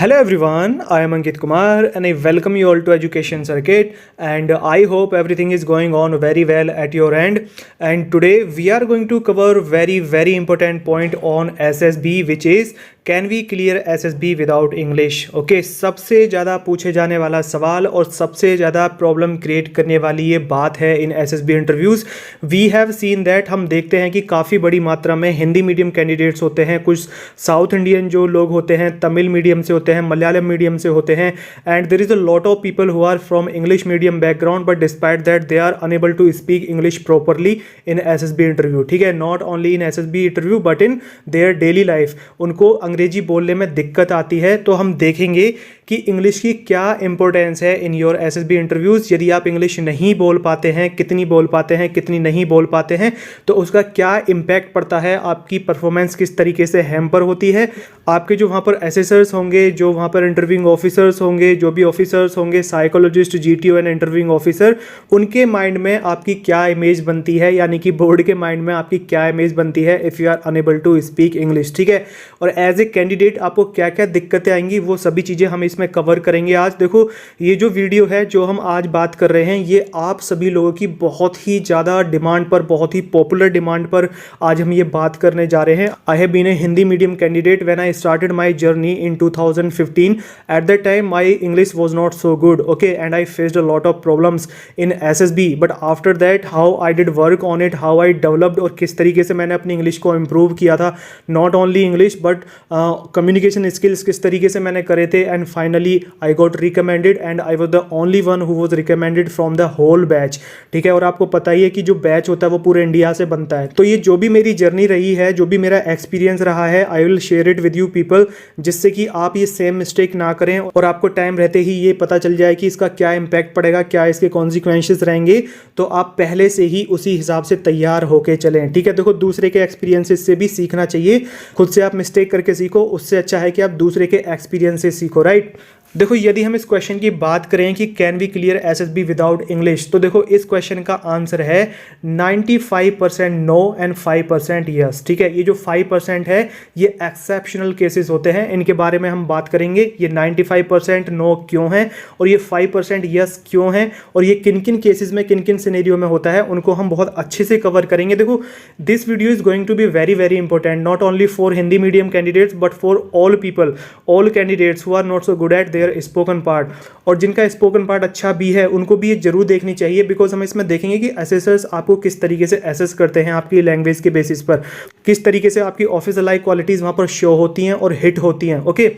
Hello everyone, I am Ankit Kumar and I welcome you all to Education Circuit, and I hope everything is going on very well at your end. And today we are going to cover very important point on SSB, which is can we clear SSB without English. Okay, सबसे ज़्यादा पूछे जाने वाला सवाल और सबसे ज़्यादा problem create करने वाली ये बात है in SSB interviews. We have seen that, हम देखते हैं कि काफ़ी बड़ी मात्रा में हिंदी मीडियम कैंडिडेट्स होते हैं, कुछ साउथ इंडियन जो लोग होते हैं तमिल मीडियम से होते हैं, मलयालम मीडियम से होते हैं, and there is a lot of people who are from English medium background, but despite that they are unable to speak English properly in SSB interview. ठीक है, not only in SSB interview but in their daily life उनको अंग्रेजी बोलने में दिक्कत आती है। तो हम देखेंगे कि इंग्लिश की क्या इंपॉर्टेंस है इन योर SSB इंटरव्यूज़। यदि आप इंग्लिश नहीं बोल पाते हैं, कितनी बोल पाते हैं, कितनी नहीं बोल पाते हैं, तो उसका क्या इम्पैक्ट पड़ता है, आपकी परफॉर्मेंस किस तरीके से हैम्पर होती है, आपके जो वहाँ पर असेसर्स होंगे, जो वहाँ पर इंटरव्यूइंग ऑफिसर्स होंगे, जो भी ऑफिसर्स होंगे, psychologist, GTO and interviewing officer, उनके माइंड में आपकी क्या इमेज बनती है, यानी कि बोर्ड के माइंड में आपकी क्या इमेज बनती है if you are unable to speak English. ठीक है, और एज ए कैंडिडेट आपको क्या क्या दिक्कतें आएंगी वो सभी चीज़ें हम इसमें कवर करेंगे आज। देखो, ये जो वीडियो है जो हम आज बात कर रहे हैं, ये आप सभी लोगों की बहुत ही ज़्यादा डिमांड पर, बहुत ही पॉपुलर डिमांड पर आज हम ये बात करने जा रहे हैं। I have been a Hindi medium candidate when I started my journey in 2015। At that time my English was not so good, okay, and I faced a lot of problems in SSB, but after that how I did work on it, how I developed, और किस तरीके से मैंने अपनी English को improve किया था, not only English but communication skills किस तरीके से मैंने करे थे, and finally I got recommended and I was the only one who was recommended from the whole batch. ठीक है, और आपको पता ही है कि जो बैच होता है वो पूरे इंडिया से बनता है। तो ये जो भी मेरी जर्नी रही है, जो भी मेरा एक्सपीरियंस रहा है, I will share it with you people, जिससे कि आप ये सेम मिस्टेक ना करें और आपको टाइम रहते ही ये पता चल जाए कि इसका क्या इम्पैक्ट पड़ेगा, क्या इसके कॉन्सिक्वेंसेस रहेंगे, तो आप पहले से ही उसी हिसाब से तैयार होके चलें। ठीक है, देखो, दूसरे के एक्सपीरियंसेस से भी सीखना चाहिए, खुद से आप मिस्टेक करके सीखो, उससे अच्छा है कि आप दूसरे के एक्सपीरियंस से सीखो, राइट। देखो, यदि हम इस क्वेश्चन की बात करें कि can we clear SSB without English, तो देखो इस क्वेश्चन का आंसर है 95% नो एंड 5% यस। ठीक है, ये जो 5% है ये एक्सेप्शनल केसेस होते हैं, इनके बारे में हम बात करेंगे। ये 95% नो क्यों है और ये 5% यस क्यों है, और ये किन किन केसेस में, किन किन सिनेरियो में होता है, उनको हम बहुत अच्छे से कवर करेंगे। देखो, this video is going to be very important, not only for Hindi medium candidates but for all people, all candidates who are not so good at spoken part, और जिनका स्पोकन पार्ट अच्छा भी है उनको भी ये जरूर देखनी चाहिए, बिकॉज हम इसमें देखेंगे कि असेसर्स आपको किस तरीके से असेस करते हैं आपकी लैंग्वेज के बेसिस पर, किस तरीके से आपकी ऑफिस लाइक क्वालिटीज़ वहाँ पर शो होती हैं और हिट होती हैं। ओके,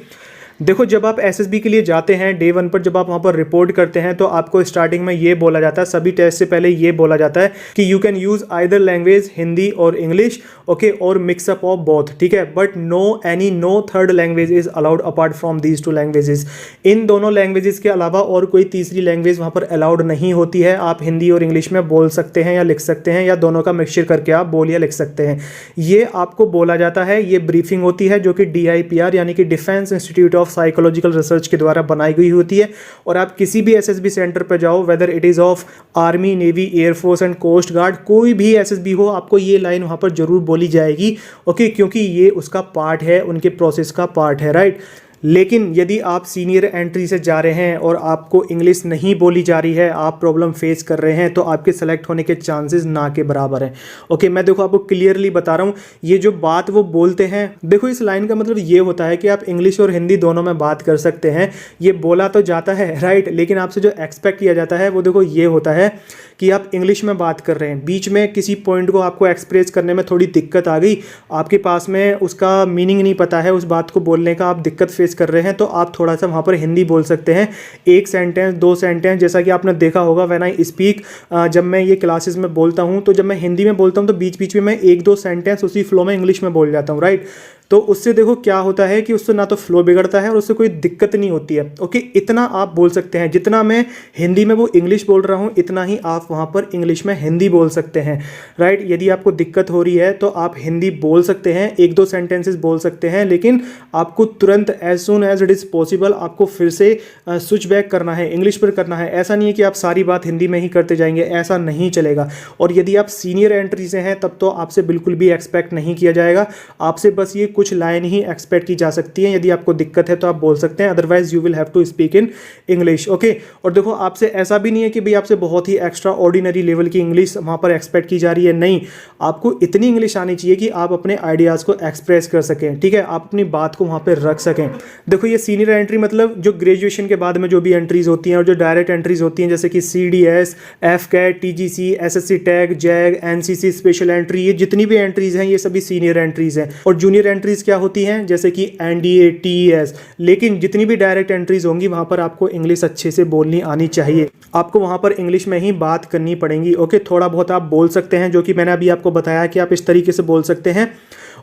देखो, जब आप SSB के लिए जाते हैं डे 1 पर, जब आप वहाँ पर रिपोर्ट करते हैं तो आपको स्टार्टिंग में ये बोला जाता है, सभी टेस्ट से पहले ये बोला जाता है कि you can use either language Hindi और इंग्लिश, ओके, और मिक्सअप ऑफ बोथ। ठीक है, but no third language is allowed apart from these two languages. इन दोनों लैंग्वेजेस के अलावा और कोई तीसरी लैंग्वेज वहाँ पर अलाउड नहीं होती है। आप हिंदी और इंग्लिश में बोल सकते हैं या लिख सकते हैं, या दोनों का मिक्सचर करके आप बोल या लिख सकते हैं। ये आपको बोला जाता है, ये ब्रीफिंग होती है जो कि DIPR यानी कि defence institute of psychological research के द्वारा बनाई गई होती है। और आप किसी भी SSB सेंटर पर जाओ, whether it is of army, navy, air force and coast guard, कोई भी SSB हो, आपको ये लाइन वहाँ पर जरूर बोली जाएगी, ओके, क्योंकि ये उसका पार्ट है, उनके प्रोसेस का पार्ट है, राइट। लेकिन यदि आप सीनियर एंट्री से जा रहे हैं और आपको इंग्लिश नहीं बोली जा रही है, आप प्रॉब्लम फेस कर रहे हैं, तो आपके सेलेक्ट होने के चांसेस ना के बराबर हैं। ओके, मैं देखो आपको क्लियरली बता रहा हूँ, ये जो बात वो बोलते हैं, देखो इस लाइन का मतलब ये होता है कि आप इंग्लिश और हिंदी दोनों में बात कर सकते हैं। ये बोला तो जाता है, राइट, लेकिन आपसे जो एक्सपेक्ट किया जाता है वो देखो ये होता है कि आप इंग्लिश में बात कर रहे हैं, बीच में किसी पॉइंट को आपको एक्सप्रेस करने में थोड़ी दिक्कत आ गई, आपके पास में उसका मीनिंग नहीं पता है, उस बात को बोलने का आप दिक्कत फेस कर रहे हैं, तो आप थोड़ा सा वहाँ पर हिंदी बोल सकते हैं, एक सेंटेंस, 2 सेंटेंस, जैसा कि आपने देखा होगा व्हेन आई स्पीक, जब मैं ये क्लासेस में बोलता हूँ, तो जब मैं हिंदी में बोलता हूँ तो बीच बीच में मैं 1-2 सेंटेंस उसी फ्लो में इंग्लिश में बोल जाता हूँ, राइट। तो उससे देखो क्या होता है कि उससे ना तो फ्लो बिगड़ता है और उससे कोई दिक्कत नहीं होती है। ओके, इतना आप बोल सकते हैं, जितना मैं हिंदी में वो इंग्लिश बोल रहा हूँ इतना ही आप वहाँ पर इंग्लिश में हिंदी बोल सकते हैं, राइट। यदि आपको दिक्कत हो रही है तो आप हिंदी बोल सकते हैं, 1-2 सेंटेंसेस बोल सकते हैं, लेकिन आपको तुरंत as soon as it is possible आपको फिर से स्विच बैक करना है, इंग्लिश पर करना है। ऐसा नहीं है कि आप सारी बात हिंदी में ही करते जाएंगे, ऐसा नहीं चलेगा। और यदि आप सीनियर एंट्री से हैं तब तो आपसे बिल्कुल भी एक्सपेक्ट नहीं किया जाएगा, आपसे बस ये कुछ लाइन ही एक्सपेक्ट की जा सकती है। यदि आपको दिक्कत है तो आप बोल सकते हैं, otherwise you will have to speak in English. Okay, और देखो आपसे ऐसा भी नहीं है कि भाई आपसे बहुत ही एक्स्ट्रा ऑर्डिनरी लेवल की इंग्लिश वहाँ पर एक्सपेक्ट की जा रही है, नहीं, आपको इतनी इंग्लिश आनी चाहिए कि आप अपने आइडियाज़ को एक्सप्रेस कर सकें, ठीक है, आप अपनी बात को वहाँ पर रख सकें। देखो ये सीनियर एंट्री मतलब जो ग्रेजुएशन के बाद में जो भी एंट्रीज होती हैं और जो डायरेक्ट एंट्रीज होती हैं, जैसे कि CDS, FCAT, TGC, SSC tag, zag, NCC special entry, ये जितनी भी एंट्रीज हैं ये सभी सीनियर एंट्रीज हैं। और जूनियर एंट्रीज क्या होती हैं, जैसे कि NDA, TES। लेकिन जितनी भी डायरेक्ट एंट्रीज होंगी वहाँ पर आपको इंग्लिश अच्छे से बोलनी आनी चाहिए, आपको वहाँ पर इंग्लिश में ही बात करनी पड़ेगी। ओके, थोड़ा बहुत आप बोल सकते हैं, जो कि मैंने अभी आपको बताया कि आप इस तरीके से बोल सकते हैं।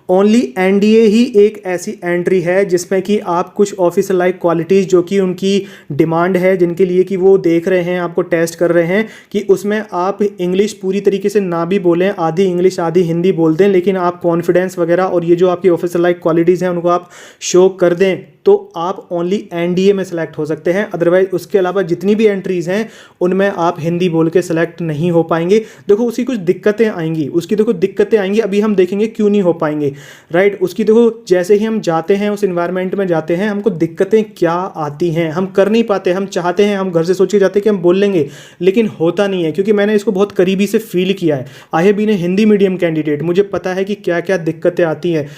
ओनली NDA ही एक ऐसी एंट्री है जिसमें कि आप कुछ ऑफिसर लाइक क्वालिटीज़ जो कि उनकी डिमांड है, जिनके लिए कि वो देख रहे हैं, आपको टेस्ट कर रहे हैं, कि उसमें आप इंग्लिश पूरी तरीके से ना भी बोलें, आधी इंग्लिश आधी हिंदी बोल दें, लेकिन आप कॉन्फिडेंस वगैरह और ये जो आपकी ऑफिसर लाइक क्वालिटीज़ हैं उनको आप शो कर दें, तो आप ओनली NDA में सेलेक्ट हो सकते हैं। अदरवाइज उसके अलावा जितनी भी एंट्रीज़ हैं उनमें आप हिंदी बोल के सेलेक्ट नहीं हो पाएंगे। देखो उसकी कुछ दिक्कतें आएंगी, अभी हम देखेंगे क्यों नहीं हो पाएंगे, राइट। उसकी देखो जैसे ही हम जाते हैं उस इन्वायरमेंट में जाते हैं, हमको दिक्कतें क्या आती हैं, हम कर नहीं पाते, हम चाहते हैं, हम घर से सोच के जाते हैं कि हम बोल लेंगे, लेकिन होता नहीं है, क्योंकि मैंने इसको बहुत करीबी से फील किया है। I have been a Hindi medium candidate, मुझे पता है कि क्या क्या दिक्कतें आती हैं।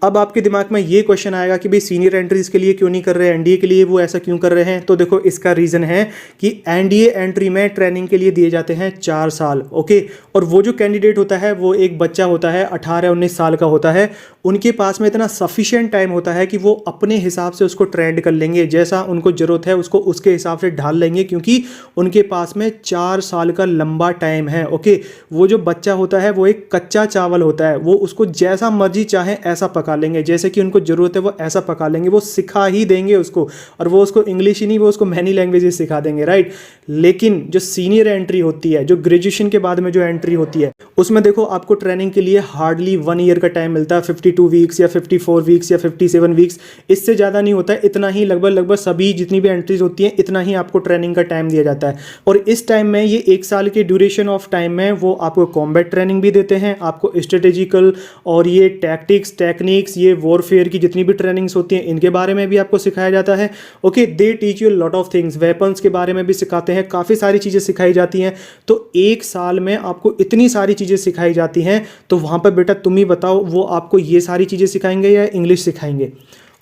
अब आपके दिमाग में ये क्वेश्चन आएगा कि भाई सीनियर एंट्रीज के लिए क्यों नहीं कर रहे हैं, NDA के लिए वो ऐसा क्यों कर रहे हैं। तो देखो इसका रीज़न है कि NDA एंट्री में ट्रेनिंग के लिए दिए जाते हैं 4 साल। ओके, और वो जो कैंडिडेट होता है वो एक बच्चा होता है, 18-19 साल का होता है, उनके पास में इतना सफिशिएंट टाइम होता है कि वो अपने हिसाब से उसको ट्रेंड कर लेंगे, जैसा उनको ज़रूरत है उसको उसके हिसाब से ढाल लेंगे, क्योंकि उनके पास में 4 साल का लंबा टाइम है। ओके, वो जो बच्चा होता है वो एक कच्चा चावल होता है, वो उसको जैसा मर्जी चाहे ऐसा पका लेंगे, जैसे कि उनको ज़रूरत है वो ऐसा पका लेंगे, वो सिखा ही देंगे उसको, और वो उसको इंग्लिश ही नहीं, वो उसको मैनी लैंग्वेजेस सिखा देंगे, राइट। लेकिन जो सीनियर एंट्री होती है, जो ग्रेजुएशन के बाद में जो एंट्री होती है, उसमें देखो आपको ट्रेनिंग के लिए हार्डली 1 ईयर का टाइम मिलता है, 52 वीक्स या 54 वीक्स या 57 वीक्स, इससे ज़्यादा नहीं होता है। इतना ही लगभग सभी जितनी भी एंट्रीज होती हैं इतना ही आपको ट्रेनिंग का टाइम दिया जाता है। और इस टाइम में ये 1 साल के ड्यूरेशन ऑफ टाइम में वो आपको कॉम्बैट ट्रेनिंग भी देते हैं, आपको स्ट्रेटेजिकल और ये टैक्टिक्स, टेक्निक्स, ये वॉरफेयर की जितनी भी ट्रेनिंग्स होती हैं इनके बारे में भी आपको सिखाया जाता है। Okay, they teach you lot of things, weapons के बारे में भी सिखाते हैं, काफ़ी सारी चीज़ें सिखाई जाती हैं। तो 1 साल में आपको इतनी सारी चीज़ें सिखाई जाती हैं, तो वहाँ पर बेटा तुम ही बताओ वो आपको ये सारी चीज़ें सिखाएंगे या इंग्लिश सिखाएंगे।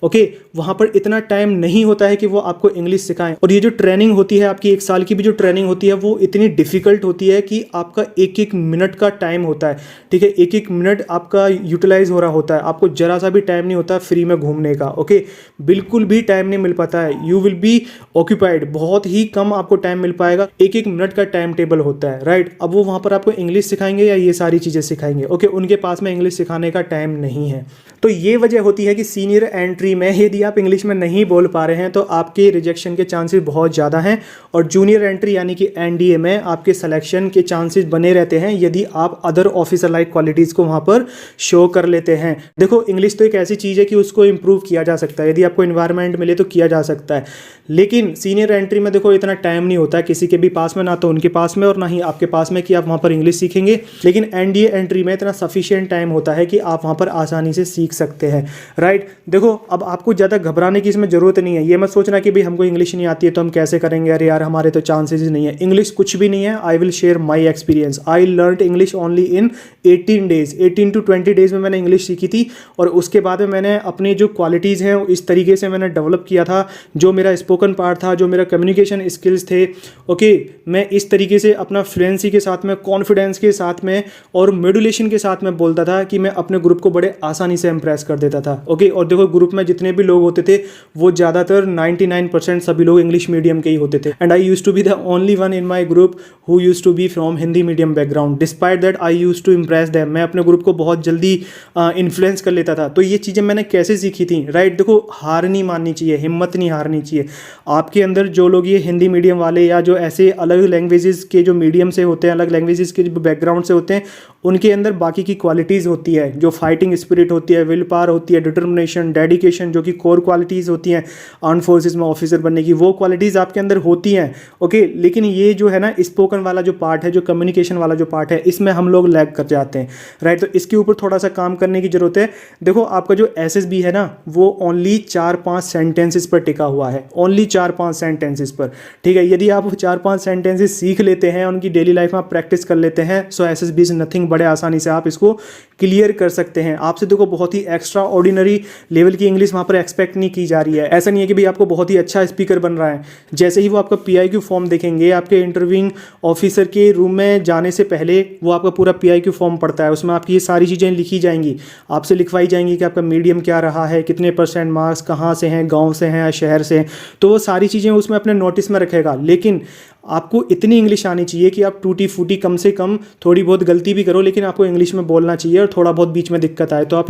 ओके, वहाँ पर इतना टाइम नहीं होता है कि वो आपको इंग्लिश सिखाएं। और ये जो ट्रेनिंग होती है आपकी 1 साल की भी जो ट्रेनिंग होती है वो इतनी डिफिकल्ट होती है कि आपका 1-1 मिनट का टाइम होता है, ठीक है, 1-1 मिनट आपका यूटिलाइज हो रहा होता है, आपको जरा सा भी टाइम नहीं होता फ्री में घूमने का। ओके, बिल्कुल भी टाइम नहीं मिल पाता है, यू विल बी ऑक्यूपाइड, बहुत ही कम आपको टाइम मिल पाएगा, 1-1 मिनट का टाइम टेबल होता है, राइट। अब वो वहाँ पर आपको इंग्लिश सिखाएंगे या ये सारी चीज़ें सिखाएंगे। ओके, उनके पास में इंग्लिश सिखाने का टाइम नहीं है। तो ये वजह होती है कि सीनियर एंट्री में यदि आप इंग्लिश में नहीं बोल पा रहे हैं तो आपके रिजेक्शन के चांसेस बहुत ज़्यादा हैं। और जूनियर एंट्री यानी कि NDA में आपके सिलेक्शन के चांसेस बने रहते हैं यदि आप अदर ऑफिसर लाइक क्वालिटीज़ को वहाँ पर शो कर लेते हैं। देखो इंग्लिश तो एक ऐसी चीज़ है कि उसको इम्प्रूव किया जा सकता है, यदि आपको इन्वायरमेंट मिले तो किया जा सकता है, लेकिन सीनियर एंट्री में देखो इतना टाइम नहीं होता है किसी के भी पास में, ना तो उनके पास में और ना ही आपके पास में कि आप वहाँ पर इंग्लिश सीखेंगे। लेकिन NDA एंट्री में इतना सफिशिएंट टाइम होता है कि आप वहाँ पर आसानी से सीख सकते हैं, राइट। देखो अब आपको ज़्यादा घबराने की इसमें ज़रूरत नहीं है, ये मत सोचना कि भाई हमको इंग्लिश नहीं आती है तो हम कैसे करेंगे, अरे यार हमारे तो चांसेस ही नहीं है। इंग्लिश कुछ भी नहीं है, I will share my experience. I learn English only in 18 days, 18 to 20 days में मैंने इंग्लिश सीखी थी। और उसके बाद में मैंने अपनी जो क्वालिटीज़ हैं इस तरीके से मैंने डेवलप किया था, जो मेरा स्पोकन पार्ट था, जो मेरा कम्युनिकेशन स्किल्स थे। ओके, मैं इस तरीके से अपना फ्लुएंसी के साथ में, कॉन्फिडेंस के साथ में और मॉड्यूलेशन के साथ में बोलता था कि मैं अपने ग्रुप को बड़े आसानी से इंप्रेस कर देता था। ओके, और देखो ग्रुप में जितने भी लोग होते थे वो ज़्यादातर 99% सभी लोग इंग्लिश मीडियम के ही होते थे। And I used to be the only one in my group who used to be from Hindi medium background. Despite that I used to impress them, मैं अपने ग्रुप को बहुत जल्दी इन्फ्लुएंस कर लेता था। तो ये चीज़ें मैंने कैसे सीखी थी, राइट। देखो हार नहीं माननी चाहिए, हिम्मत नहीं हारनी चाहिए। आपके अंदर जो लोग ये हिंदी मीडियम वाले या जो ऐसे अलग लैंग्वेजेस के जो मीडियम से होते हैं, अलग लैंग्वेजेस के जो बैकग्राउंड से होते हैं, उनके अंदर बाकी की क्वालिटीज़ होती है, जो फाइटिंग स्पिरिट होती है, है, विल पावर होती है, डिटर्मिनेशन, डेडिकेशन, जो कि कोर क्वालिटीज़ होती हैं आर्म फोर्सेज में ऑफिसर बनने की, वो क्वालिटीज़ आपके अंदर होती हैं। ओके, लेकिन ये जो है ना स्पोकन वाला जो पार्ट है, जो कम्युनिकेशन वाला जो पार्ट है, इसमें हम लोग लैग कर जाते हैं, राइट। तो इसके ऊपर थोड़ा सा काम करने की जरूरत है। देखो आपका जो एसएसबी है ना, वो ओनली 4-5 सेंटेंसेस पर टिका हुआ है, ओनली 4-5 सेंटेंसेस पर, ठीक है। यदि आप 4-5 सेंटेंसेस सीख लेते हैं, उनकी डेली लाइफ में आप प्रैक्टिस कर लेते हैं, सो एसएसबी इज नथिंग, बड़े आसानी से आप इसको क्लियर कर सकते हैं। आपसे देखो बहुत ही एक्स्ट्रा ऑर्डिनरी लेवल की इंग्लिश वहाँ पर एक्सपेक्ट नहीं की जा रही है। ऐसा नहीं है कि भाई आपको बहुत ही अच्छा स्पीकर बन रहा है। जैसे ही वो आपका पीआईक्यू फॉर्म देखेंगे, आपके इंटरव्यूइंग ऑफिसर के रूम में जाने से पहले वो आपका पूरा पीआईक्यू फॉर्म पड़ता है, उसमें आपकी ये सारी चीज़ें लिखी जाएंगी, आपसे लिखवाई जाएंगी कि आपका मीडियम क्या रहा है, कितने % मार्क्स, कहाँ से हैं, गाँव से हैं या शहर से हैं, तो वो सारी चीज़ें उसमें अपने नोटिस में रखेगा। लेकिन आपको इतनी इंग्लिश आनी चाहिए कि आप टूटी फूटी, कम से कम थोड़ी बहुत गलती भी करो लेकिन आपको इंग्लिश में बोलना चाहिए, और थोड़ा बहुत बीच में दिक्कत आए तो आप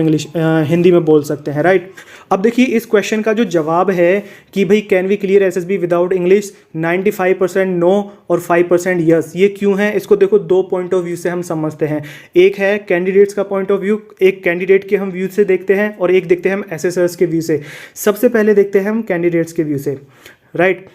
हिंदी में बोल सकते हैं, राइट। अब देखिए इस क्वेश्चन का जो जवाब है कि भाई can we clear SSB without English, 95% no और 5% यस। ये क्यों है, इसको देखो 2 पॉइंट ऑफ व्यू से हम समझते हैं। एक है कैंडिडेट्स का पॉइंट ऑफ व्यू, एक कैंडिडेट के हम व्यू से देखते हैं, और एक देखते हैं हम एसेसर्स के व्यू से। सबसे पहले देखते हैं हम कैंडिडेट्स के व्यू से, राइट।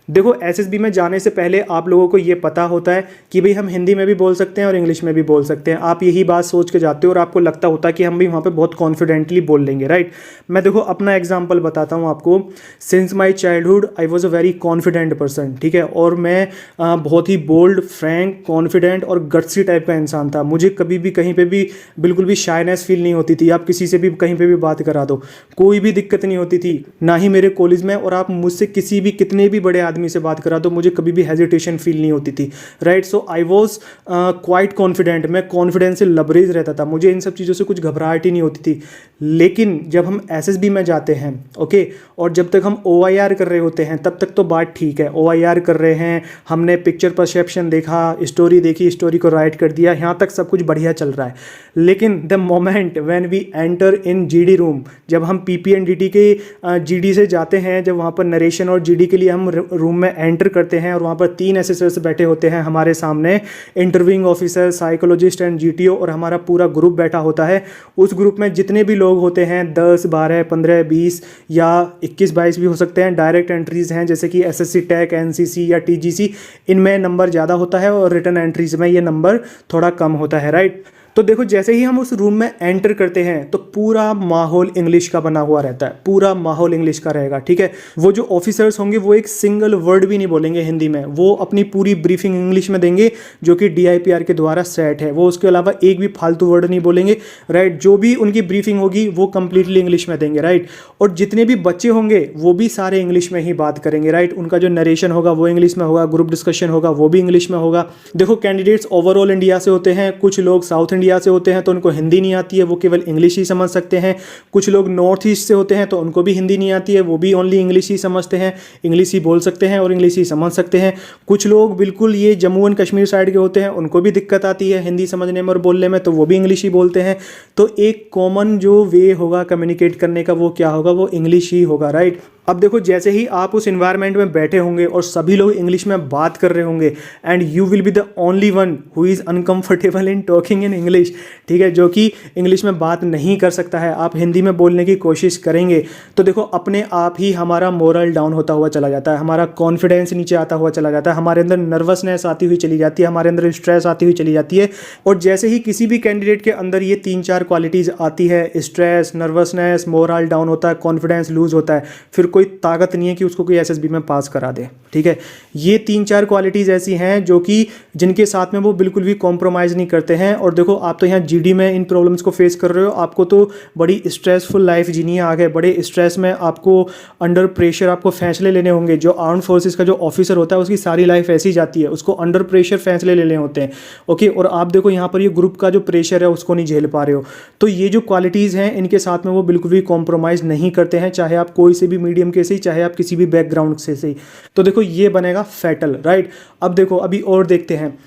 देखो एसएसबी में जाने से पहले आप लोगों को ये पता होता है कि भाई हम हिंदी में भी बोल सकते हैं और इंग्लिश में भी बोल सकते हैं। आप यही बात सोच के जाते हो और आपको लगता होता है कि हम भी वहाँ पे बहुत कॉन्फिडेंटली बोल लेंगे, राइट। मैं देखो अपना एग्जांपल बताता हूँ आपको। Since my childhood I was a very confident person, ठीक है, और मैं बहुत ही बोल्ड, फ्रैंक, कॉन्फिडेंट और गट्सी टाइप का इंसान था। मुझे कभी भी कहीं पर भी बिल्कुल भी शाइनेस फील नहीं होती थी। आप किसी से भी कहीं पर भी बात करा दो, कोई भी दिक्कत नहीं होती थी, ना ही मेरे कॉलेज में, और आप मुझसे किसी भी कितने भी बड़े आदमी से बात करा तो मुझे कभी भी हेजिटेशन फील नहीं होती थी, right. So I was quite confident, मैं कॉन्फिडेंस से लबरेज रहता था, मुझे इन सब चीज़ों से कुछ घबराहट ही नहीं होती थी। लेकिन जब हम एसएसबी में जाते हैं, ओके, और जब तक हम ओआईआर कर रहे होते हैं तब तक तो बात ठीक है। ओआईआर कर रहे हैं, हमने पिक्चर परसेप्शन देखा, स्टोरी देखी, स्टोरी को राइट कर दिया, यहाँ तक सब कुछ बढ़िया चल रहा है। लेकिन the moment when we enter in GD room, जब हम पीपीएनडीटी के जीडी से जाते हैं, जब वहाँ पर नरेशन और जीडी के लिए हम रूम में एंटर करते हैं और वहाँ पर 3 एसेसर्स बैठे होते हैं हमारे सामने, interviewing officer, psychologist and GTO, और हमारा पूरा ग्रुप बैठा होता है। उस ग्रुप में जितने भी लोग होते हैं 10, 12, 15, 20 या 21, 22 भी हो सकते हैं। डायरेक्ट एंट्रीज हैं जैसे कि एसएससी टेक, एनसीसी या टीजीसी, इनमें नंबर ज़्यादा होता है, और रिटर्न एंट्रीज में ये नंबर थोड़ा कम होता है, राइट। तो देखो जैसे ही हम उस रूम में एंटर करते हैं तो पूरा माहौल इंग्लिश का बना हुआ रहता है, पूरा माहौल इंग्लिश का रहेगा, ठीक है। वो जो ऑफिसर्स होंगे वो एक सिंगल वर्ड भी नहीं बोलेंगे हिंदी में, वो अपनी पूरी ब्रीफिंग इंग्लिश में देंगे जो कि डीआईपीआर के द्वारा सेट है। वो उसके अलावा एक भी फालतू वर्ड नहीं बोलेंगे, राइट। जो भी उनकी ब्रीफिंग होगी वो कंप्लीटली इंग्लिश में देंगे, राइट। और जितने भी बच्चे होंगे वो भी सारे इंग्लिश में ही बात करेंगे, राइट। उनका जो नरेशन होगा वो इंग्लिश में होगा, ग्रुप डिस्कशन होगा वो भी इंग्लिश में होगा। देखो कैंडिडेट्स ओवरऑल इंडिया से होते हैं, कुछ लोग साउथ इंडिया से होते हैं तो उनको हिंदी नहीं आती है, वो केवल इंग्लिश ही समझ सकते हैं। कुछ लोग नॉर्थ ईस्ट से होते हैं तो उनको भी हिंदी नहीं आती है, वो भी ओनली इंग्लिश ही समझते हैं, इंग्लिश ही बोल सकते हैं और इंग्लिश ही समझ सकते हैं। कुछ लोग बिल्कुल ये जम्मू एंड कश्मीर साइड के होते हैं, उनको भी दिक्कत आती है हिंदी समझने में और बोलने में, तो वो भी इंग्लिश ही बोलते हैं। तो एक कॉमन जो वे होगा कम्युनिकेट करने का वो क्या होगा, वो इंग्लिश ही होगा, राइट। अब देखो जैसे ही आप उस एनवायरनमेंट में बैठे होंगे और सभी लोग इंग्लिश में बात कर रहे होंगे, and you will be the only one who is uncomfortable in talking in English, ठीक है, जो कि इंग्लिश में बात नहीं कर सकता है। आप हिंदी में बोलने की कोशिश करेंगे तो देखो अपने आप ही हमारा मोरल डाउन होता हुआ चला जाता है, हमारा कॉन्फिडेंस नीचे आता हुआ चला जाता है, हमारे अंदर नर्वसनेस आती हुई चली जाती है, हमारे अंदर स्ट्रेस आती हुई चली जाती है। और जैसे ही किसी भी कैंडिडेट के अंदर ये 3-4 क्वालिटीज़ आती है, स्ट्रेस, नर्वसनेस, मोरल डाउन होता है, कॉन्फिडेंस लूज होता है, फिर कोई ताकत नहीं है कि उसको कोई एसएसबी में पास करा दे, ठीक है। ये 3-4 क्वालिटीज़ ऐसी हैं जो कि जिनके साथ में वो बिल्कुल भी कॉम्प्रोमाइज़ नहीं करते हैं। और देखो आप तो यहाँ जीडी में इन प्रॉब्लम्स को फेस कर रहे हो, आपको तो बड़ी स्ट्रेसफुल लाइफ जीनी है आगे, बड़े स्ट्रेस में आपको अंडर प्रेशर आपको फैसले लेने होंगे। जो आर्म फोर्सेस का जो ऑफिसर होता है उसकी सारी लाइफ ऐसी जाती है, उसको अंडर प्रेशर फैसले लेने होते हैं, ओके। और आप देखो यहाँ पर ये ग्रुप का जो प्रेशर है उसको नहीं झेल पा रहे हो। तो ये जो क्वालिटीज़ हैं इनके साथ में वो बिल्कुल भी कॉम्प्रोमाइज़ नहीं करते हैं, चाहे आप कोई से भी मीडियम के से ही, चाहे आप किसी भी बैकग्राउंड से ही। तो देखो ये बनेगा फैटल, राइट। अब देखो अभी और देखते हैं,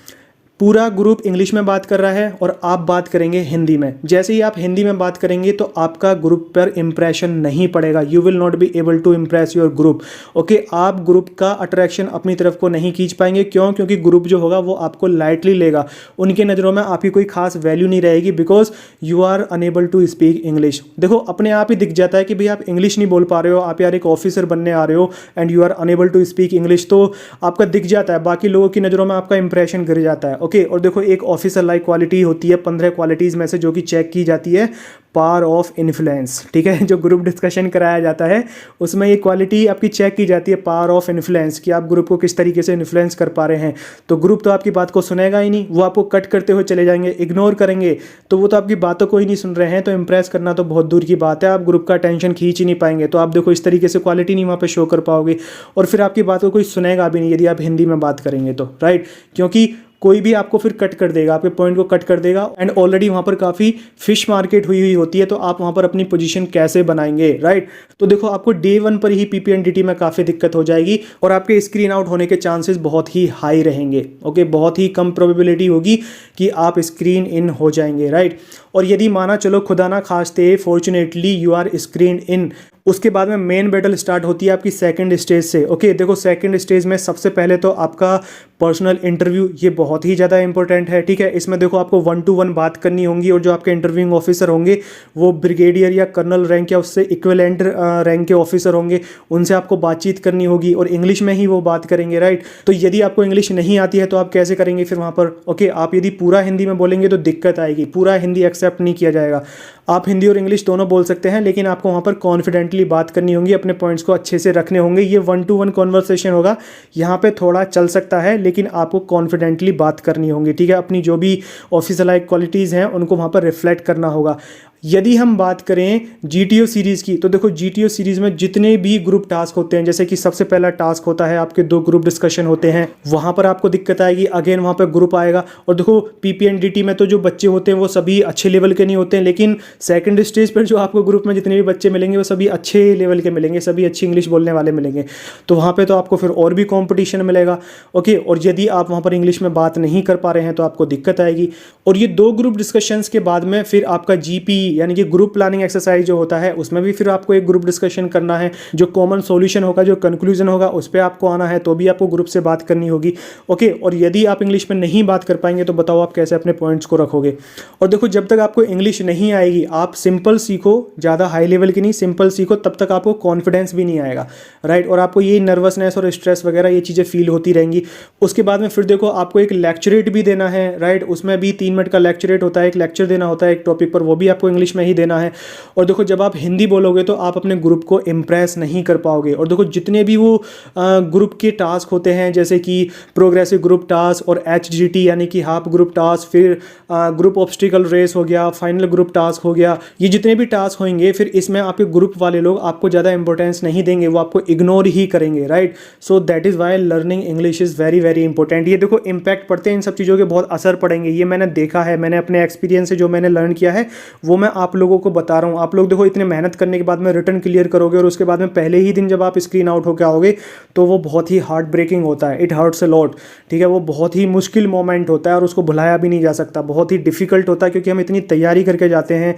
पूरा ग्रुप इंग्लिश में बात कर रहा है और आप बात करेंगे हिंदी में। जैसे ही आप हिंदी में बात करेंगे तो आपका ग्रुप पर इंप्रेशन नहीं पड़ेगा, you will not be able to impress your group. Okay, आप ग्रुप का अट्रैक्शन अपनी तरफ को नहीं खींच पाएंगे। क्यों? क्योंकि ग्रुप जो होगा वो आपको लाइटली लेगा, उनकी नज़रों में आपकी कोई खास वैल्यू नहीं रहेगी, because you are unable to speak English. देखो अपने आप ही दिख जाता है कि भाई आप इंग्लिश नहीं बोल पा रहे हो, आप यार एक ऑफिसर बनने आ रहे हो and you are unable to speak English, तो आपका दिख जाता है, बाकी लोगों की नज़रों में आपका इंप्रेशन गिर जाता है। ओके, और देखो एक ऑफिसर लाइक क्वालिटी होती है 15 क्वालिटीज़ में से जो कि चेक की जाती है, पावर ऑफ इन्फ्लुएंस। ठीक है, जो ग्रुप डिस्कशन कराया जाता है उसमें ये क्वालिटी आपकी चेक की जाती है, पावर ऑफ इन्फ्लुएंस, कि आप ग्रुप को किस तरीके से इन्फ्लुएंस कर पा रहे हैं। तो ग्रुप तो आपकी बात को सुनेगा ही नहीं, वो आपको कट करते हुए चले जाएंगे, इग्नोर करेंगे, तो वो तो आपकी बातों को ही नहीं सुन रहे हैं, तो इंप्रेस करना तो बहुत दूर की बात है, आप ग्रुप का अटेंशन खींच ही नहीं पाएंगे। तो आप देखो इस तरीके से क्वालिटी नहीं वहाँ पे शो कर पाओगे, और फिर आपकी बात को कोई सुनेगा भी नहीं यदि आप हिंदी में बात करेंगे तो, राइट, क्योंकि कोई भी आपको फिर कट कर देगा, आपके पॉइंट को कट कर देगा, एंड ऑलरेडी वहाँ पर काफ़ी फिश मार्केट हुई होती है, तो आप वहाँ पर अपनी पोजीशन कैसे बनाएंगे, राइट। तो देखो आपको डे 1 पर ही पीपीएनडीटी में काफ़ी दिक्कत हो जाएगी और आपके स्क्रीन आउट होने के चांसेस बहुत ही हाई रहेंगे। ओके, बहुत ही कम प्रोबेबिलिटी होगी कि आप स्क्रीन इन हो जाएंगे, राइट। और यदि माना चलो खुदा ना खास्ते fortunately you are screen in, उसके बाद में मेन बैटल स्टार्ट होती है आपकी सेकंड स्टेज से। ओके, देखो सेकंड स्टेज में सबसे पहले तो आपका पर्सनल इंटरव्यू, ये बहुत ही ज़्यादा इंपॉर्टेंट है। ठीक है, इसमें देखो आपको 1 to 1 बात करनी होगी, और जो आपके इंटरव्यूइंग ऑफिसर होंगे वो ब्रिगेडियर या कर्नल रैंक या उससे इक्विवेलेंट रैंक के ऑफिसर होंगे, उनसे आपको बातचीत करनी होगी और इंग्लिश में ही वो बात करेंगे, राइट। तो यदि आपको इंग्लिश नहीं आती है तो आप कैसे करेंगे फिर वहाँ पर? ओके, आप यदि पूरा हिंदी में बोलेंगे तो दिक्कत आएगी, पूरा हिंदी एक्सेप्ट नहीं किया जाएगा। आप हिंदी और इंग्लिश दोनों बोल सकते हैं, लेकिन आपको वहाँ पर कॉन्फिडेंटली बात करनी होगी, अपने पॉइंट्स को अच्छे से रखने होंगे। ये 1 to 1 कॉन्वर्सेशन होगा, यहाँ पे थोड़ा चल सकता है, लेकिन आपको कॉन्फिडेंटली बात करनी होगी। ठीक है, अपनी जो भी ऑफिसर लाइक क्वालिटीज़ हैं उनको वहाँ पर रिफ्लेक्ट करना होगा। यदि हम बात करें जीटीओ सीरीज़ की, तो देखो जीटीओ सीरीज़ में जितने भी ग्रुप टास्क होते हैं, जैसे कि सबसे पहला टास्क होता है आपके 2 ग्रुप डिस्कशन होते हैं, वहाँ पर आपको दिक्कत आएगी, अगेन वहाँ पर ग्रुप आएगा। और देखो पीपीएनडीटी में तो जो बच्चे होते हैं वो सभी अच्छे लेवल के नहीं होते हैं, लेकिन सेकंड स्टेज पर जो आपको ग्रुप में जितने भी बच्चे मिलेंगे वो सभी अच्छे लेवल के मिलेंगे, सभी अच्छी इंग्लिश बोलने वाले मिलेंगे, तो वहाँ पर तो आपको फिर और भी कॉम्पिटिशन मिलेगा। ओके, और यदि आप वहाँ पर इंग्लिश में बात नहीं कर पा रहे हैं तो आपको दिक्कत आएगी। और ये 2 ग्रुप डिस्कशंस के बाद में फिर आपका जीपी यानी कि ग्रुप प्लानिंग एक्सरसाइज जो होता है, उसमें भी फिर आपको एक ग्रुप डिस्कशन करना है, जो कॉमन सॉल्यूशन होगा, जो कंक्लूजन होगा, उस पर आपको आना है, तो भी आपको ग्रुप से बात करनी होगी। ओके, और यदि आप इंग्लिश में नहीं बात कर पाएंगे तो बताओ आप कैसे अपने पॉइंट्स को रखोगे। और देखो जब तक आपको इंग्लिश नहीं आएगी, आप सिंपल सीखो, ज़्यादा हाई लेवल की नहीं, सिंपल सीखो, तब तक आपको कॉन्फिडेंस भी नहीं आएगा, राइट। और आपको ये नर्वसनेस और स्ट्रेस वगैरह ये चीज़ें फील होती रहेंगी। उसके बाद में फिर देखो आपको एक लेक्चरेट भी देना है, राइट, उसमें भी 3 मिनट का लेक्चरेट होता है, एक लेक्चर देना होता है एक टॉपिक पर, वो भी आपको इंग्लिश में ही देना है। और देखो जब आप हिंदी बोलोगे तो आप अपने ग्रुप को इम्प्रेस नहीं कर पाओगे। और देखो जितने भी वो ग्रुप के टास्क होते हैं, जैसे कि प्रोग्रेसिव ग्रुप टास्क और HGT यानी कि हाफ ग्रुप टास्क, फिर ग्रुप ऑब्स्टिकल रेस हो गया, फाइनल ग्रुप टास्क हो गया, ये जितने भी टास्क होंगे फिर इसमें आपके ग्रुप वाले लोग आपको ज़्यादा इंपॉर्टेंस नहीं देंगे, वो आपको इग्नोर ही करेंगे, right. So that is Y learning English is very very important. ये देखो इम्पैक्ट पड़ते हैं, इन सब चीज़ों के बहुत असर पड़ेंगे, ये मैंने देखा है, मैंने अपने एक्सपीरियंस से जो मैंने लर्न किया है वो मैं आप लोगों को बता रहा हूँ। आप लोग देखो इतने मेहनत करने के बाद में रिटर्न क्लियर करोगे और उसके बाद में पहले ही दिन जब आप स्क्रीन आउट होकर आओगे तो वो बहुत ही हार्ट ब्रेकिंग होता है, इट हर्ट्स अ लॉट। ठीक है, वो बहुत ही मुश्किल मोमेंट होता है और उसको भुलाया भी नहीं जा सकता, बहुत ही डिफिकल्ट होता है, क्योंकि हम इतनी तैयारी करके जाते हैं,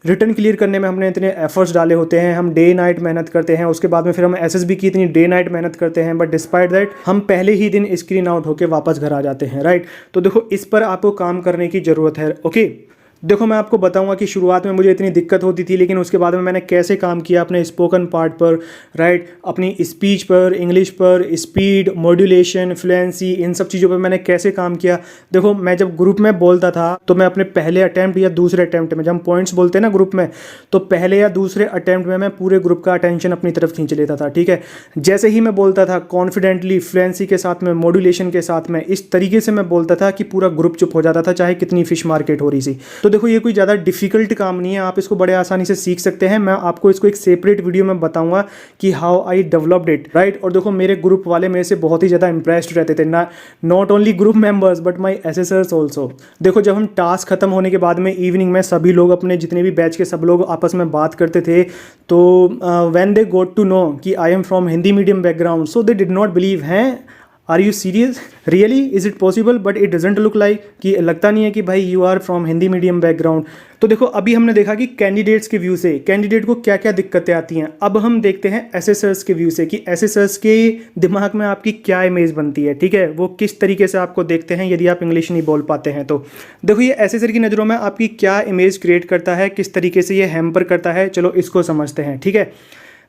रिटर्न क्लियर करने में हमने इतने एफर्ट्स डाले होते हैं, हम डे नाइट मेहनत करते हैं, उसके बाद में फिर हम एसएसबी की इतनी डे नाइट मेहनत करते हैं, बट डिस्पाइट दैट हम पहले ही दिन स्क्रीन आउट होकर वापस घर आ जाते हैं, राइट। तो देखो इस पर आपको काम करने की ज़रूरत है। ओके, देखो मैं आपको बताऊंगा कि शुरुआत में मुझे इतनी दिक्कत होती थी, लेकिन उसके बाद में मैंने कैसे काम किया अपने स्पोकन पार्ट पर, राइट, अपनी स्पीच पर, इंग्लिश पर, स्पीड, मॉड्यूलेशन, फ्लुएंसी, इन सब चीज़ों पर मैंने कैसे काम किया। देखो मैं जब ग्रुप में बोलता था तो मैं अपने पहले अटैम्प्ट या दूसरे अटैम्प्ट में, जब हम पॉइंट्स बोलते हैं ना ग्रुप में, तो पहले या दूसरे अटैम्प्ट में मैं पूरे ग्रुप का अटेंशन अपनी तरफ खींच लेता था। ठीक है, जैसे ही मैं बोलता था कॉन्फिडेंटली, फ्लुएंसी के साथ में, मॉड्यूलेशन के साथ में, इस तरीके से मैं बोलता था कि पूरा ग्रुप चुप हो जाता था, चाहे कितनी फिश मार्केट हो रही थी। तो देखो ये कोई ज़्यादा डिफिकल्ट काम नहीं है, आप इसको बड़े आसानी से सीख सकते हैं। मैं आपको इसको एक सेपरेट वीडियो में बताऊंगा कि how I developed it, right. और देखो मेरे ग्रुप वाले मेरे से बहुत ही ज़्यादा इंप्रेस्ड रहते थे, ना not only group members but my assessors also. देखो जब हम टास्क खत्म होने के बाद में इवनिंग में सभी लोग, अपने जितने भी बैच के सब लोग आपस में बात करते थे, तो when they got to know कि I am from Hindi medium background, so they did not believe हैं are you serious, really, is it possible, but it doesn't look like, कि लगता नहीं है कि भाई you are from Hindi medium background. तो देखो अभी हमने देखा कि कैंडिडेट्स के व्यू से कैंडिडेट को क्या क्या दिक्कतें आती हैं। अब हम देखते हैं एसेसर्स के व्यू से कि एसेसर्स के दिमाग में आपकी क्या इमेज बनती है, ठीक है, वो किस तरीके से आपको देखते हैं यदि आप इंग्लिश नहीं बोल पाते हैं। तो देखो ये एसेसर की नज़रों में आपकी क्या इमेज क्रिएट करता है, किस तरीके से ये हैम्पर करता है, चलो इसको समझते हैं, ठीक है।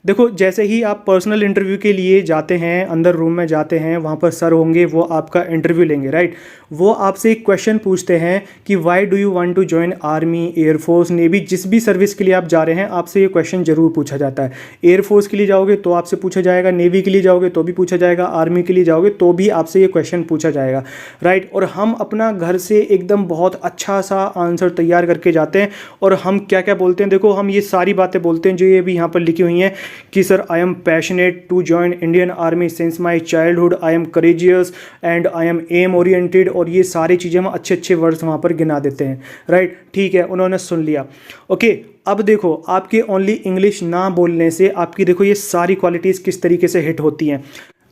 देखो जैसे ही आप पर्सनल इंटरव्यू के लिए जाते हैं, अंदर रूम में जाते हैं, वहाँ पर सर होंगे, वो आपका इंटरव्यू लेंगे, राइट। वो आपसे एक क्वेश्चन पूछते हैं कि why do you want to join army, air force, navy, जिस भी सर्विस के लिए आप जा रहे हैं आपसे ये क्वेश्चन जरूर पूछा जाता है। एयरफोर्स के लिए जाओगे तो आपसे पूछा जाएगा, नेवी के लिए जाओगे तो भी पूछा जाएगा, आर्मी के लिए जाओगे तो भी आपसे ये क्वेश्चन पूछा जाएगा, राइट। और हम अपना घर से एकदम बहुत अच्छा सा आंसर तैयार करके जाते हैं और हम क्या क्या बोलते हैं, देखो हम ये सारी बातें बोलते हैं जो ये भी यहाँ पर लिखी हुई हैं कि sir I am passionate to join Indian army since my childhood, I am courageous and I am aim oriented, और ये सारी चीज़ें हम अच्छे अच्छे वर्ड्स वहाँ पर गिना देते हैं, राइट। ठीक है, उन्होंने सुन लिया, ओके। अब देखो आपके ओनली इंग्लिश ना बोलने से आपकी देखो ये सारी क्वालिटीज़ किस तरीके से हिट होती हैं।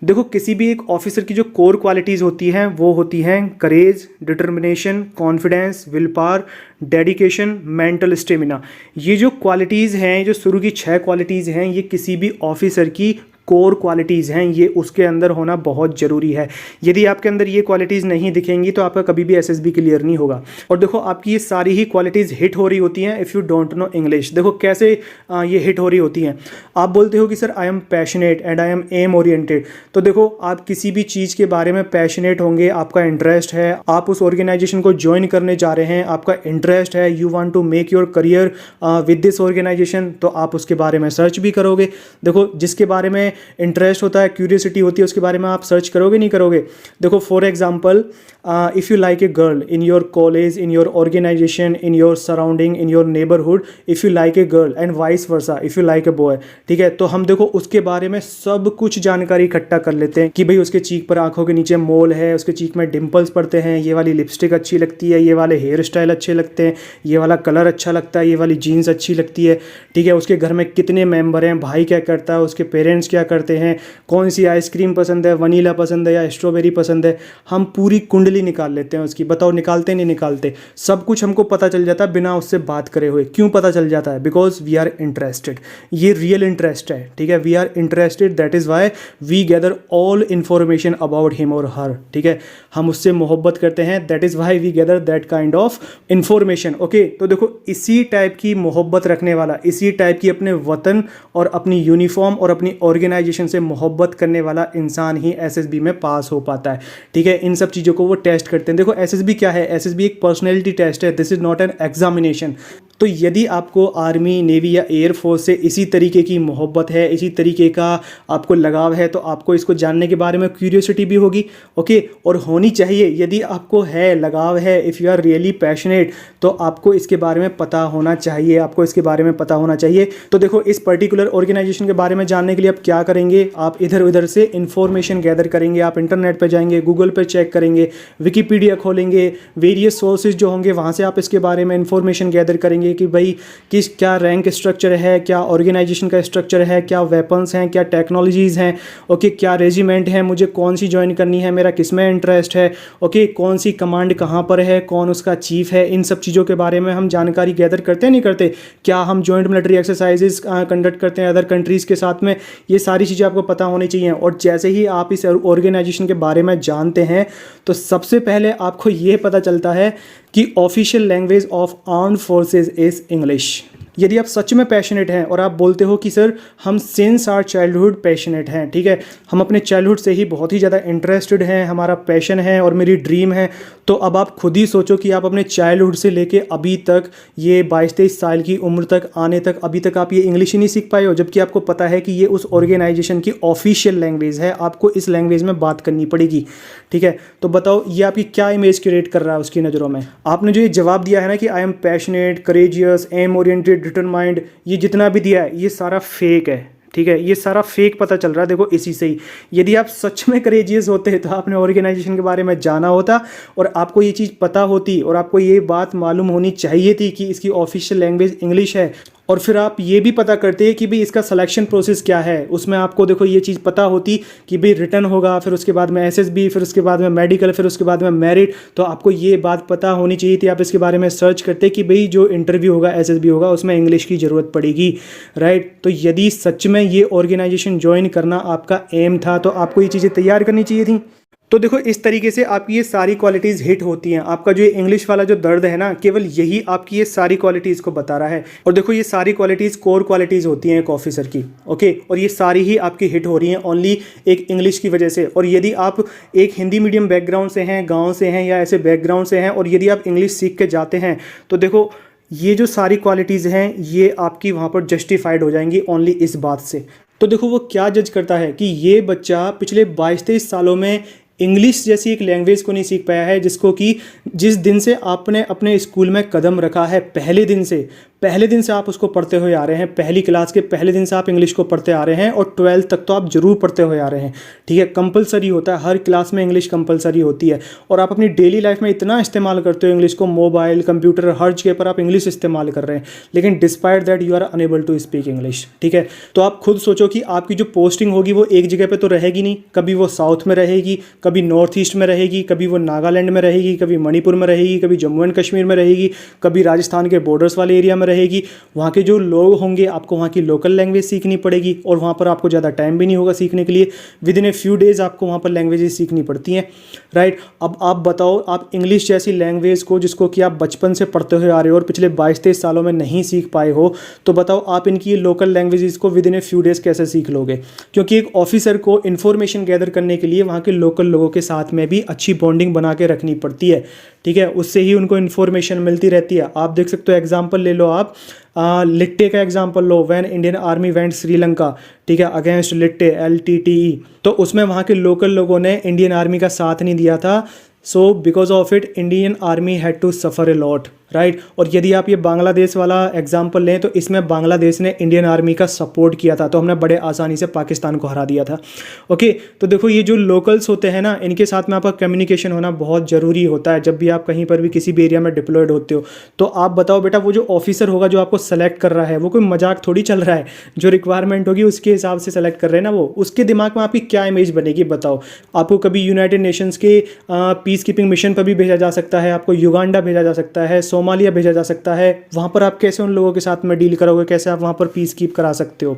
देखो किसी भी एक ऑफिसर की जो कोर क्वालिटीज़ होती हैं वो होती हैं courage, determination, confidence, will power, dedication, mental stamina. ये जो क्वालिटीज़ हैं, जो शुरू की 6 क्वालिटीज़ हैं, ये किसी भी ऑफिसर की कोर क्वालिटीज़ हैं, ये उसके अंदर होना बहुत ज़रूरी है। यदि आपके अंदर ये क्वालिटीज़ नहीं दिखेंगी तो आपका कभी भी एसएसबी क्लियर नहीं होगा। और देखो आपकी ये सारी ही क्वालिटीज़ हिट हो रही होती हैं if you don't know English. देखो कैसे ये हिट हो रही होती हैं। आप बोलते हो कि sir I am passionate and I am aim oriented, तो देखो आप किसी भी चीज़ के बारे में पैशनेट होंगे, आपका इंटरेस्ट है, आप उस ऑर्गेनाइजेशन को ज्वाइन करने जा रहे हैं, आपका इंटरेस्ट है, you want to make your career with this organisation, तो आप उसके बारे में सर्च भी करोगे। देखो जिसके बारे में इंटरेस्ट होता है, क्यूरियोसिटी होती है, उसके बारे में आप सर्च करोगे नहीं करोगे। देखो for example if you like a girl in your college, in your organisation, in your surrounding, in your neighbourhood, if you like a girl and vice versa if you like a boy, ठीक है। तो हम देखो उसके बारे में सब कुछ जानकारी इकट्ठा कर लेते हैं कि भाई उसके चीक पर आंखों के नीचे मोल है, उसके चीक में डिम्पल्स पड़ते हैं, ये वाली लिपस्टिक अच्छी लगती है, ये वाले हेयर स्टाइल अच्छे लगते हैं, ये वाला कलर अच्छा लगता है, ये वाली जीन्स अच्छी लगती है, ठीक है। उसके घर में कितने मेंबर हैं, भाई क्या करता है, उसके पेरेंट्स क्या करते हैं, कौन सी आइसक्रीम पसंद है, वनीला पसंद है या स्ट्रॉबेरी पसंद है, हम पूरी कुंडली निकाल लेते हैं उसकी। बताओ निकालते नहीं निकालते? सब कुछ हमको पता चल जाता है बिना उससे बात करे हुए। क्यों पता चल जाता है? Because we are interested. ये रियल इंटरेस्ट है, ठीक है। We are interested, that is why we gather all information about him और हर, ठीक है। हम उससे मोहब्बत करते हैं, that is why we gather that kind of information, okay. तो देखो इसी टाइप की मोहब्बत रखने वाला, इसी टाइप की अपने वतन और अपनी यूनिफॉर्म और अपनी ऑर्गेनाइजेशन से मोहब्बत करने वाला इंसान ही एसएसबी में पास हो पाता है, ठीक है। इन सब चीज़ों को वो टेस्ट करते हैं। देखो एसएसबी क्या है? एसएसबी एक पर्सनैलिटी टेस्ट है, this is not an examination. तो यदि आपको आर्मी, नेवी या एयरफोर्स से इसी तरीके की मोहब्बत है, इसी तरीके का आपको लगाव है, तो आपको इसको जानने के बारे में क्यूरियोसिटी भी होगी, ओके, और होनी चाहिए। यदि आपको है, लगाव है, if you are really passionate, तो आपको इसके बारे में पता होना चाहिए, आपको इसके बारे में पता होना चाहिए। तो देखो इस पर्टिकुलर ऑर्गेनाइजेशन के बारे में जानने के लिए आप क्या करेंगे? आप इधर उधर से इंफॉर्मेशन गैदर करेंगे, आप इंटरनेट पर जाएंगे, गूगल पर चेक करेंगे, विकीपीडिया खोलेंगे, वेरियस सोर्सेज जो होंगे वहाँ से आप इसके बारे में इंफॉर्मेशन गैदर करेंगे कि भाई किस क्या रैंक स्ट्रक्चर है, क्या ऑर्गेनाइजेशन का स्ट्रक्चर है, क्या वेपन्स हैं, क्या टेक्नोलॉजीज़ हैं, ओके, क्या रेजिमेंट है, मुझे कौन सी ज्वाइन करनी है, मेरा किस में इंटरेस्ट है, ओके, कौन सी कमांड कहाँ पर है, कौन उसका चीफ है। इन सब चीज़ों के बारे में हम जानकारी गैदर करते हैं नहीं करते? क्या हम जॉइंट मिलिट्री एक्सरसाइजेज कंडक्ट करते हैं अदर कंट्रीज़ के साथ में? ये सारी चीज़ें आपको पता होनी चाहिए। और जैसे ही आप इस ऑर्गेनाइजेशन के बारे में जानते हैं तो सबसे पहले आपको ये पता चलता है कि official language of armed forces is English. यदि आप सच में पैशनेट हैं और आप बोलते हो कि सर हम सिंस आवर चाइल्डहुड पैशनेट हैं, ठीक है, हम अपने चाइल्डहुड से ही बहुत ही ज़्यादा इंटरेस्टेड हैं, हमारा पैशन है और मेरी ड्रीम है, तो अब आप खुद ही सोचो कि आप अपने चाइल्डहुड से लेके अभी तक ये 22-23 साल की उम्र तक आने तक अभी तक आप ये इंग्लिश ही नहीं सीख पाए हो, जबकि आपको पता है कि ये उस ऑर्गेनाइजेशन की ऑफिशियल लैंग्वेज है, आपको इस लैंग्वेज में बात करनी पड़ेगी, ठीक है। तो बताओ ये आपकी क्या इमेज क्रिएट कर रहा है उसकी नज़रों में? आपने जो ये जवाब दिया है ना कि I am passionate, courageous, aim oriented, determined, ये जितना भी दिया है ये सारा फेक है, ठीक है। ये सारा फेक पता चल रहा है देखो इसी से ही। यदि आप सच में करेजियस होते तो आपने ऑर्गेनाइजेशन के बारे में जाना होता और आपको ये चीज़ पता होती और आपको ये बात मालूम होनी चाहिए थी कि इसकी ऑफिशियल लैंग्वेज इंग्लिश है। और फिर आप ये भी पता करते हैं कि भाई इसका सिलेक्शन प्रोसेस क्या है। उसमें आपको देखो ये चीज़ पता होती कि भाई रिटर्न होगा, फिर उसके बाद में एसएसबी, फिर उसके बाद में मेडिकल, फिर उसके बाद में मेरिट। तो आपको ये बात पता होनी चाहिए थी, आप इसके बारे में सर्च करते कि भाई जो इंटरव्यू होगा एसएसबी होगा उसमें इंग्लिश की ज़रूरत पड़ेगी, राइट। तो यदि सच में ये ऑर्गेनाइजेशन ज्वाइन करना आपका एम था तो आपको ये चीज़ें तैयार करनी चाहिए थी। तो देखो इस तरीके से आपकी ये सारी क्वालिटीज़ हिट होती हैं। आपका जो इंग्लिश वाला जो दर्द है ना, केवल यही आपकी ये सारी क्वालिटीज़ को बता रहा है। और देखो ये सारी क्वालिटीज़ कोर क्वालिटीज़ होती हैं एक ऑफिसर की, ओके। और ये सारी ही आपकी हिट हो रही हैं ओनली एक इंग्लिश की वजह से। और यदि आप एक हिंदी मीडियम बैकग्राउंड से हैं, गाँव से हैं या ऐसे बैकग्राउंड से हैं, और यदि आप इंग्लिश सीख के जाते हैं तो देखो ये जो सारी क्वालिटीज़ हैं ये आपकी वहाँ पर जस्टिफाइड हो जाएंगी ओनली इस बात से। तो देखो वो क्या जज करता है कि ये बच्चा पिछले 22-23 सालों में इंग्लिश जैसी एक लैंग्वेज को नहीं सीख पाया है, जिसको कि जिस दिन से आपने अपने स्कूल में कदम रखा है, पहले दिन से आप उसको पढ़ते हुए आ रहे हैं, पहली क्लास के पहले दिन से आप इंग्लिश को पढ़ते आ रहे हैं, और 12th तक तो आप जरूर पढ़ते हुए आ रहे हैं, ठीक है। कंपलसरी होता है, हर क्लास में इंग्लिश कंपलसरी होती है। और आप अपनी डेली लाइफ में इतना इस्तेमाल करते हो इंग्लिश को, मोबाइल, कंप्यूटर, हर जगह पर आप इंग्लिश इस्तेमाल कर रहे हैं, लेकिन despite that you are unable to speak English, ठीक है। तो आप खुद सोचो कि आपकी जो पोस्टिंग होगी वो एक जगह पर तो रहेगी नहीं, कभी वो साउथ में रहेगी, कभी नॉर्थ ईस्ट में रहेगी, कभी वो नागालैंड में रहेगी, कभी मणिपुर में रहेगी, कभी जम्मू एंड कश्मीर में रहेगी, कभी राजस्थान के बॉर्डर्स वाले एरिया में रहेगी। वहाँ के जो लोग होंगे आपको वहाँ की लोकल लैंग्वेज सीखनी पड़ेगी, और वहाँ पर आपको ज़्यादा टाइम भी नहीं होगा सीखने के लिए। With in a few days आपको वहाँ पर लैंग्वेजेस सीखनी पड़ती हैं, राइट। अब आप बताओ, आप इंग्लिश जैसी लैंग्वेज को, जिसको कि आप बचपन से पढ़ते हुए आ रहे हो और पिछले 22-23 सालों में नहीं सीख पाए हो, तो बताओ आप इनकी लोकल लैंग्वेजेस को with in a few days कैसे सीख लोगे। क्योंकि एक ऑफिसर को इन्फॉर्मेशन गैदर करने के लिए वहाँ के लोकल लोगों के साथ में भी अच्छी बॉन्डिंग बना के रखनी पड़ती है, ठीक है। उससे ही उनको इन्फॉर्मेशन मिलती रहती है। आप देख सकते हो, एग्जाम्पल ले लो आप, लिट्टे का example low, when Indian army went Sri Lanka, ठीक है, अगेंस्ट लिट्टे LTTE। तो उसमें वहाँ के लोकल लोगों ने इंडियन आर्मी का साथ नहीं दिया था, so because of it Indian army had to suffer a lot, right. और यदि आप ये बांग्लादेश वाला एग्जाम्पल लें तो इसमें बांग्लादेश ने इंडियन आर्मी का सपोर्ट किया था, तो हमने बड़े आसानी से पाकिस्तान को हरा दिया था, ओके। तो देखो ये जो लोकल्स होते हैं ना, इनके साथ में आपका कम्युनिकेशन होना बहुत ज़रूरी होता है। जब भी आप कहीं पर भी किसी भी एरिया में डिप्लॉयड होते हो, तो आप बताओ बेटा, वो जो ऑफिसर होगा जो आपको सेलेक्ट कर रहा है, वो कोई मजाक थोड़ी चल रहा है। जो रिक्वायरमेंट होगी उसके हिसाब से सेलेक्ट कर रहे हैं ना वो, उसके दिमाग में आपकी क्या इमेज बनेगी बताओ। आपको कभी यूनाइटेड नेशंस के पीस कीपिंग मिशन पर भी भेजा जा सकता है, आपको युगांडा भेजा जा सकता है, सोमालिया भेजा जा सकता है। वहाँ पर आप कैसे उन लोगों के साथ में डील करोगे, कैसे आप वहाँ पर पीस कीप करा सकते हो,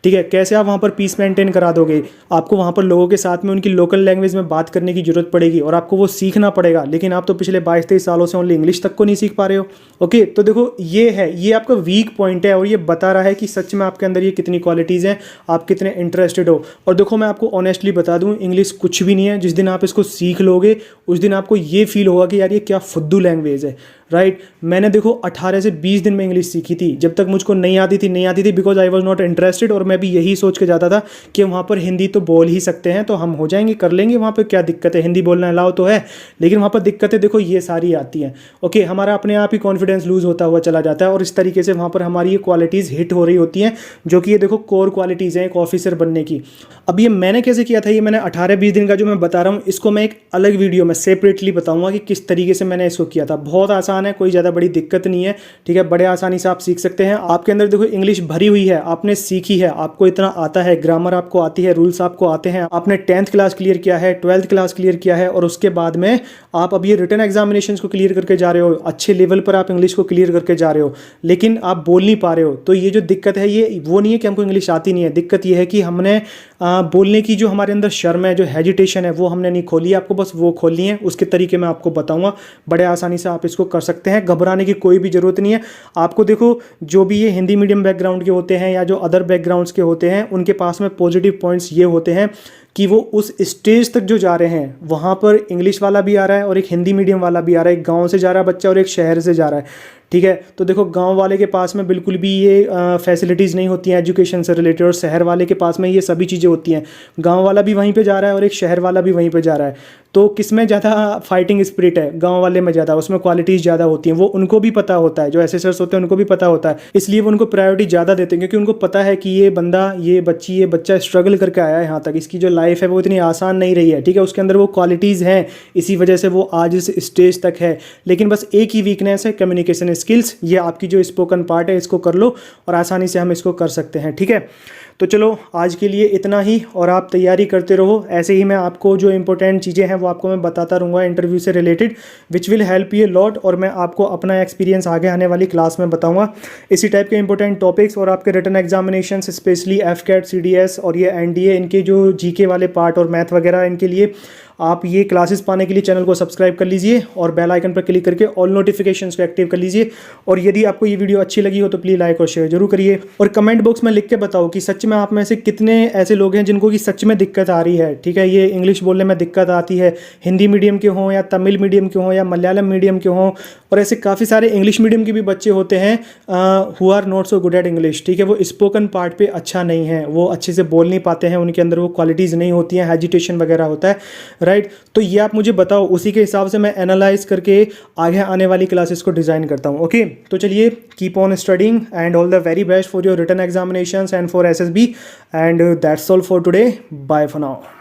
ठीक है, कैसे आप वहाँ पर पीस मेंटेन करा दोगे। आपको वहाँ पर लोगों के साथ में उनकी लोकल लैंग्वेज में बात करने की जरूरत पड़ेगी और आपको वो सीखना पड़ेगा, लेकिन आप तो पिछले 22-23 सालों से ओनली इंग्लिश तक को नहीं सीख पा रहे हो, ओके। तो देखो ये है, ये आपका वीक पॉइंट है, और ये बता रहा है कि सच में आपके अंदर ये कितनी क्वालिटीज़ हैं, आप कितने इंटरेस्टेड हो। और देखो मैं आपको ऑनेस्टली बता दूँ, इंग्लिश कुछ भी नहीं है। जिस दिन आप इसको सीख लोगे उस दिन आपको ये फील होगा कि यार ये क्या फुद्दू लैंग्वेज है, राइट। मैंने देखो 18 से 20 दिन में इंग्लिश सीखी थी। जब तक मुझको नहीं आती थी because I was not interested, और मैं भी यही सोच के जाता था कि वहाँ पर हिंदी तो बोल ही सकते हैं, तो हम हो जाएंगे, कर लेंगे, वहाँ पर क्या दिक्कत है, हिंदी बोलना अलाउ तो है। लेकिन वहाँ पर दिक्कतें देखो ये सारी आती हैं, ओके। हमारा अपने आप ही कॉन्फिडेंस लूज होता हुआ चला जाता है, और इस तरीके से वहाँ पर हमारी ये क्वालिटीज़ हिट हो रही होती हैं, जो कि ये देखो कोर क्वालिटीज़ हैं एक ऑफिसर बनने की। अब ये मैंने कैसे किया था, ये मैंने 18-20 दिन का जो मैं बता रहा हूँ, इसको मैं एक अलग वीडियो में सेपरेटली बताऊँगा कि किस तरीके से मैंने इसको किया था। बहुत आसान है, कोई ज़्यादा बड़ी दिक्कत नहीं है, ठीक है, बड़े आसानी से आप सीख सकते हैं। आपके अंदर देखो इंग्लिश भरी हुई है, आपने सीखी है, आपको इतना आता है, ग्रामर आपको आती है, रूल्स आपको आते हैं, आपने 10th क्लास क्लियर किया है, 12th क्लास क्लियर किया है, और उसके बाद में आप अब ये रिटन एग्जामिनेशन को क्लियर करके जा रहे हो, अच्छे लेवल पर आप इंग्लिश को क्लियर करके जा रहे हो, लेकिन आप बोल नहीं पा रहे हो। तो ये जो दिक्कत है, ये वो नहीं है कि हमको इंग्लिश आती नहीं है, दिक्कत ये है कि हमने बोलने की जो हमारे अंदर शर्म है, जो हेजिटेशन है, वो हमने नहीं खोली है। आपको बस वो खोलनी है, उसके तरीके मैं आपको बताऊंगा, बड़े आसानी से आप इसको कर सकते हैं। घबराने की कोई भी ज़रूरत नहीं है आपको। देखो जो भी ये हिंदी मीडियम बैकग्राउंड के होते हैं या जो अदर बैकग्राउंड्स के होते हैं, उनके पास में पॉजिटिव पॉइंट्स ये होते हैं कि वो उस स्टेज तक जो जा रहे हैं वहाँ पर इंग्लिश वाला भी आ रहा है और एक हिंदी मीडियम वाला भी आ रहा है, एक गांव से जा रहा है बच्चा और एक शहर से जा रहा है, ठीक है। तो देखो गांव वाले के पास में बिल्कुल भी ये फैसिलिटीज़ नहीं होती हैं एजुकेशन से रिलेटेड, और शहर वाले के पास में ये सभी चीज़ें होती हैं। गांव वाला भी वहीं पे जा रहा है और एक शहर वाला भी वहीं पे जा रहा है, तो किस में ज़्यादा फाइटिंग स्पिरिट है? गांव वाले में ज़्यादा, उसमें क्वालिटीज़ ज़्यादा होती हैं, वो उनको भी पता होता है, जो एसेसर्स होते हैं उनको भी पता होता है, इसलिए वो उनको प्रायोरिटी ज़्यादा देते हैं, क्योंकि उनको पता है कि ये बंदा, ये बच्चा स्ट्रगल करके आया है यहाँ तक, इसकी जो लाइफ लाइफ है वो इतनी आसान नहीं रही है, ठीक है। उसके अंदर वो क्वालिटीज़ हैं, इसी वजह से वो आज इस स्टेज तक है। लेकिन बस एक ही वीकनेस है, कम्युनिकेशन स्किल्स। ये आपकी जो स्पोकन पार्ट है इसको कर लो और आसानी से हम इसको कर सकते हैं, ठीक है। तो चलो आज के लिए इतना ही, और आप तैयारी करते रहो। ऐसे ही मैं आपको जो इंपॉर्टेंट चीज़ें हैं वो आपको मैं बताता रहूँगा इंटरव्यू से related, which will help you lot. और मैं आपको अपना एक्सपीरियंस आगे आने वाली क्लास में बताऊँगा इसी टाइप के इंपॉर्टेंट टॉपिक्स। और आपके रिटन एग्जामिनेशन स्पेशली एफकेट, CDS और ये NDA, इनके जो GK वाले पार्ट और मैथ वगैरह, इनके लिए आप ये क्लासेस पाने के लिए चैनल को सब्सक्राइब कर लीजिए और बेल आइकन पर क्लिक करके ऑल नोटिफिकेशंस को एक्टिव कर लीजिए। और यदि आपको ये वीडियो अच्छी लगी हो तो प्लीज़ लाइक और शेयर जरूर करिए। और कमेंट बॉक्स में लिख के बताओ कि सच में आप में से कितने ऐसे लोग हैं जिनको कि सच में दिक्कत आ रही है, ठीक है। ये इंग्लिश बोलने में दिक्कत आती है, हिंदी मीडियम के हों या तमिल मीडियम के हों या मलयालम मीडियम के हों, और ऐसे काफ़ी सारे इंग्लिश मीडियम के भी बच्चे होते हैं who are not so good at English, ठीक है। वो स्पोकन पार्ट पे अच्छा नहीं है, वो अच्छे से बोल नहीं पाते हैं, उनके अंदर वो क्वालिटीज़ नहीं होती हैं, हेजिटेशन वगैरह होता है, राइट। तो ये आप मुझे बताओ, उसी के हिसाब से मैं एनालाइज करके आगे आने वाली क्लासेस को डिज़ाइन करता हूँ, ओके। तो चलिए, keep on studying and all the very best for your written examinations and for SSB, and that's all for today. Bye for now.